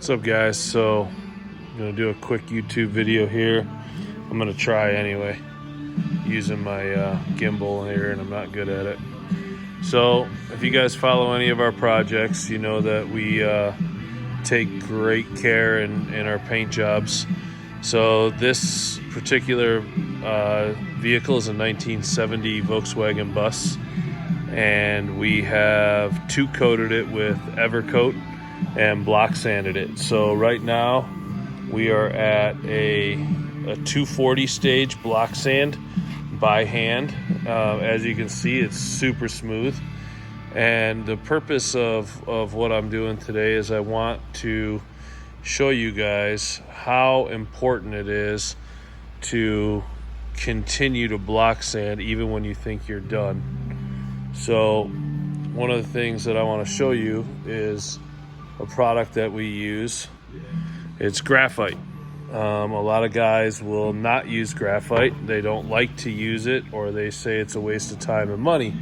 What's up, guys? So I'm gonna do a quick YouTube video here. I'm gonna try anyway, using my gimbal here, and I'm not good at it. So if you guys follow any of our projects, you know that we take great care in our paint jobs. So this particular vehicle is a 1970 Volkswagen bus, and we have two coated it with Evercoat and block sanded it. So right now we are at a 240 stage block sand by hand. As you can see, it's super smooth. And the purpose of what I'm doing today is I want to show you guys how important it is to continue to block sand even when you think you're done. So one of the things that I want to show you is a product that we use. It's graphite. A lot of guys will not use graphite. They don't like to use it, or they say it's a waste of time and money.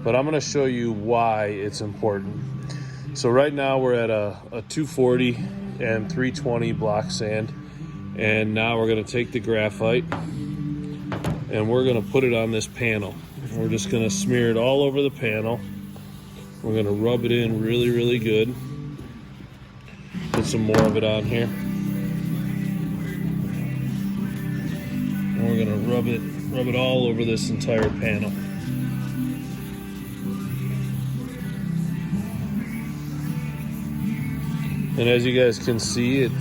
But I'm going to show you why it's important. So right now we're at a 240 and 320 block sand, and now we're going to take the graphite and we're going to put it on this panel. We're just going to smear it all over the panel. We're going to rub it in really, really good. Put some more of it on here. And we're going to rub it all over this entire panel. And as you guys can see, it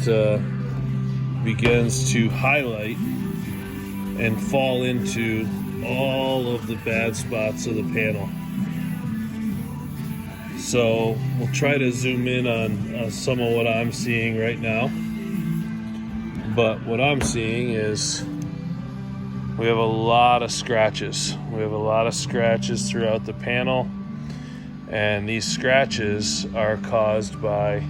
begins to highlight and fall into all of the bad spots of the panel. So we'll try to zoom in on some of what I'm seeing right now. But what I'm seeing is we have a lot of scratches. We have a lot of scratches throughout the panel. And these scratches are caused by,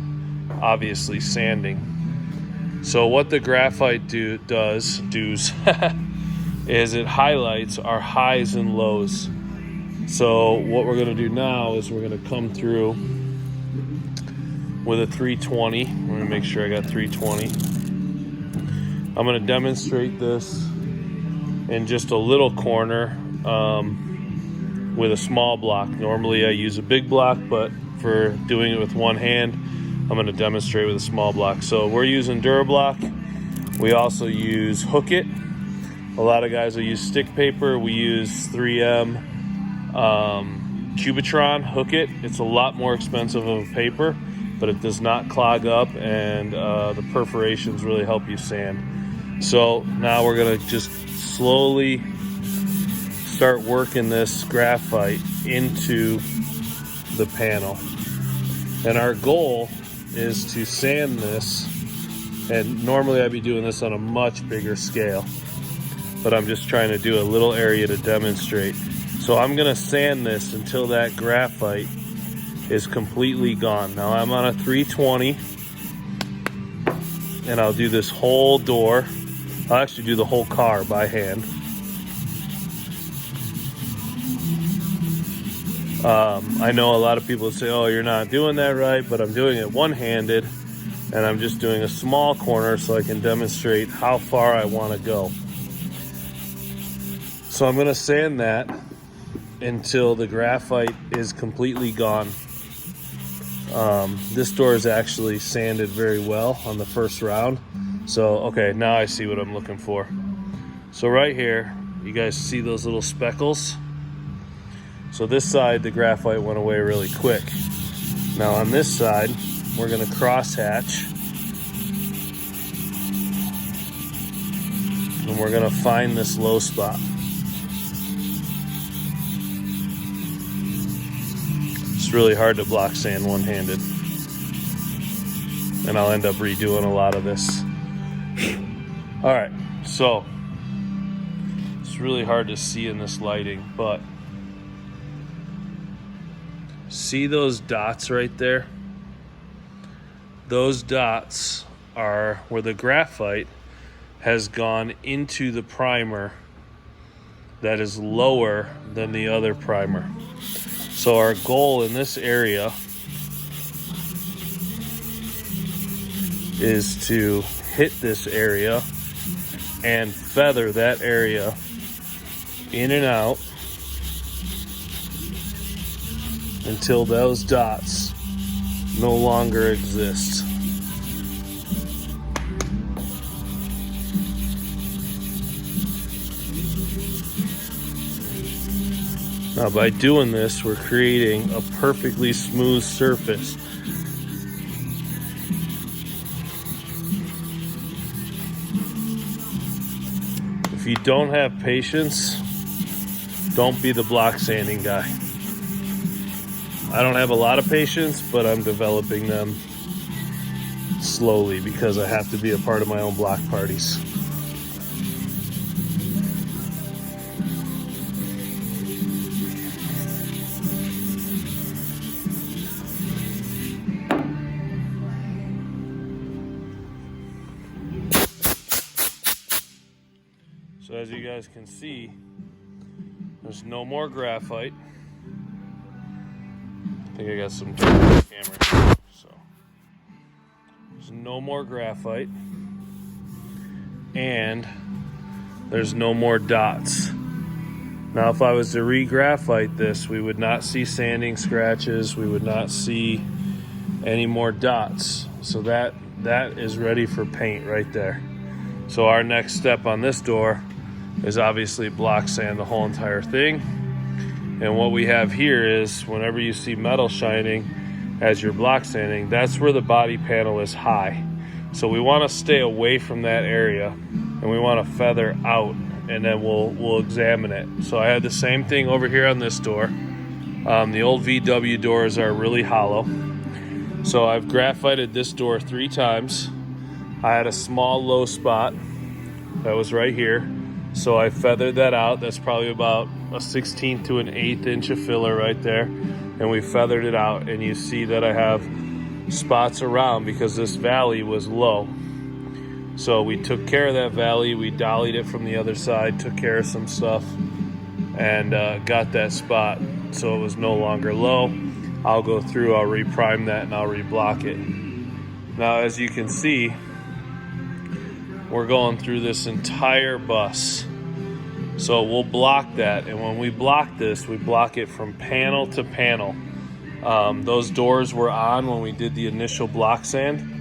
obviously, sanding. So what the graphite does is it highlights our highs and lows. So what we're going to do now is we're going to come through with a 320. I'm going to make sure I got 320. I'm going to demonstrate this in just a little corner with a small block. Normally I use a big block, but for doing it with one hand, I'm going to demonstrate with a small block. So we're using DuraBlock. We also use Hook It. A lot of guys will use stick paper. We use 3M Cubitron Hook It. It's a lot more expensive of a paper, but it does not clog up, and the perforations really help you sand. So now we're going to just slowly start working this graphite into the panel. And our goal is to sand this, and normally I'd be doing this on a much bigger scale, but I'm just trying to do a little area to demonstrate. So I'm gonna sand this until that graphite is completely gone. Now I'm on a 320, and I'll do this whole door. I'll actually do the whole car by hand. I know a lot of people say, oh, you're not doing that right, but I'm doing it one-handed, and I'm just doing a small corner so I can demonstrate how far I want to go. So I'm going to sand that until the graphite is completely gone. This door is actually sanded very well on the first round. So, okay, now I see what I'm looking for. So right here, you guys see those little speckles? So this side, the graphite went away really quick. Now on this side, we're gonna cross hatch. And we're gonna find this low spot. It's really hard to block sand one-handed. And I'll end up redoing a lot of this. All right, so it's really hard to see in this lighting, but see those dots right there? Those dots are where the graphite has gone into the primer that is lower than the other primer. So our goal in this area is to hit this area and feather that area in and out until those dots no longer exist. Now, by doing this, we're creating a perfectly smooth surface. If you don't have patience, don't be the block sanding guy. I don't have a lot of patience, but I'm developing them slowly because I have to be a part of my own block parties. So as you guys can see, there's no more graphite. I think I got some camera, so there's no more graphite, and there's no more dots. Now, if I was to re-graphite this, we would not see sanding scratches. We would not see any more dots. So that is ready for paint right there. So our next step on this door is obviously block sand the whole entire thing. And what we have here is whenever you see metal shining as you're block sanding, that's where the body panel is high. So we want to stay away from that area and we want to feather out, and then we'll examine it. So I had the same thing over here on this door. The old VW doors are really hollow. So I've graphited this door 3 times. I had a small low spot that was right here. So I feathered that out. That's probably about a 16th to an 1/8 inch of filler right there. And we feathered it out, and you see that I have spots around because this valley was low. So we took care of that valley. We dollied it from the other side, took care of some stuff, and got that spot so it was no longer low. I'll go through, I'll reprime that, and I'll reblock it. Now, as you can see, we're going through this entire bus. So we'll block that, and when we block this, we block it from panel to panel. Those doors were on when we did the initial block sand.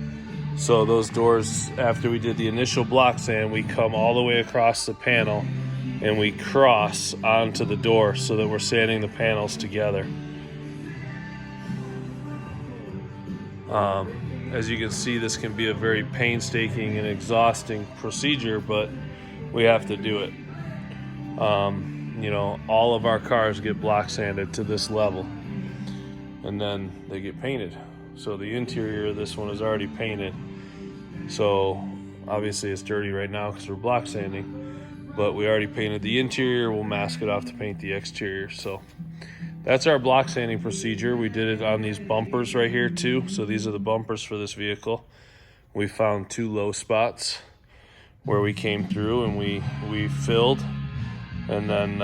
So those doors, after we did the initial block sand, we come all the way across the panel and we cross onto the door so that we're sanding the panels together. As you can see, this can be a very painstaking and exhausting procedure, but we have to do it. You know, all of our cars get block sanded to this level, and then they get painted. So the interior of this one is already painted. So obviously it's dirty right now because we're block sanding, but we already painted the interior. We'll mask it off to paint the exterior. So that's our block sanding procedure. We did it on these bumpers right here too. So these are the bumpers for this vehicle. We found 2 low spots where we came through and we filled, and then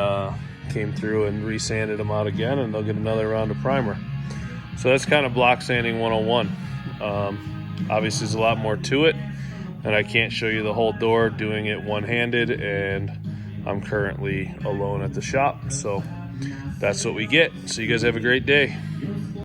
came through and resanded them out again, and they'll get another round of primer. So that's kind of block sanding 101. Obviously there's a lot more to it, and I can't show you the whole door doing it one-handed, and I'm currently alone at the shop. So that's what we get. So you guys have a great day.